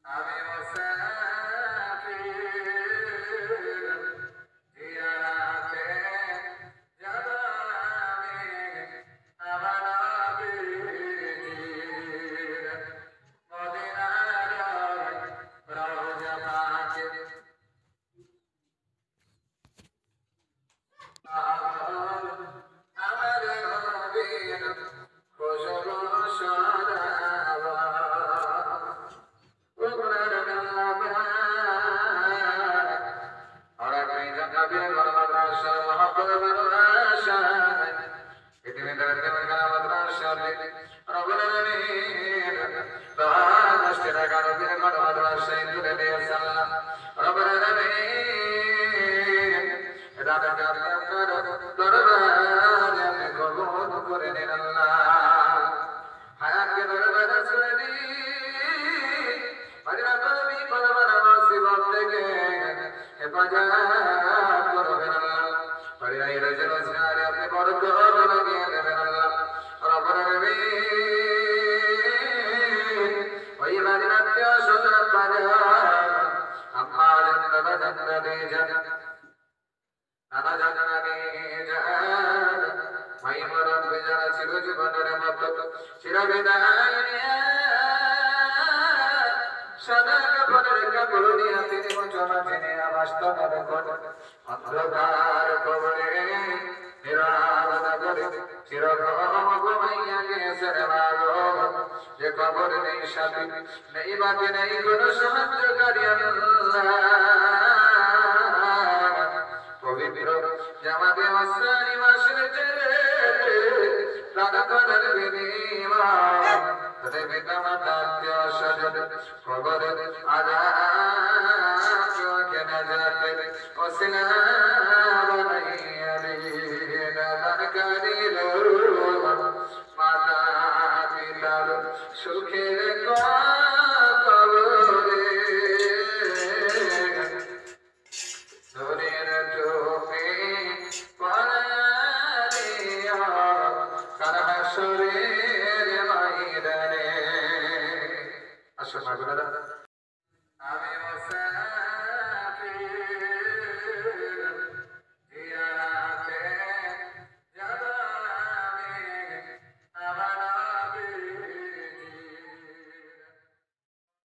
আমি মুসাফির জিয়ারাতে যাব আমি আমার নবীর মদিনার রওজা পাকে আমার নবীর খুশবু শোনাবা করে নিন আল্লাহ হায়াতকে দরবারে ছেড়ে দিন মদিনা নবী বলবার মুসিবত থেকে হেফাজত করবেন আল্লাহ পরিবারের রোজগারে আপনি বরকত লাগিয়ে দেবেন আল্লাহ রব্বুল আলামিন ওই মদিনাতে সুন্দর বাজার আম্মা জান্নাতে জান্নাত নানা জান্নাতে জান্নাত মাইমরন বেজারা ছিল জীবনের মতো চিরবিদায় সদা কাপড়ের কাপড় নিয়ে তিনি জমা জেনে আবাসতনের কোন অন্ধকার কবরে নিরাপদ করে চিরঘম ঘুমাইয়া গেছে রে মাগো যে কবর নেই সাথী নেই বাকি নেই কোনো সাহায্যকারী আল্লাহ পবিত্র জামাতে মাসরি মাসের চেয়ে দাদা কদর বিনিময় তবে পিতামাতা আত্মীয় স্বজন কবরে আযাব কেনা যাতে ওসিলা বানাইয়া দিন দান করিল মাতা পিতার সুখের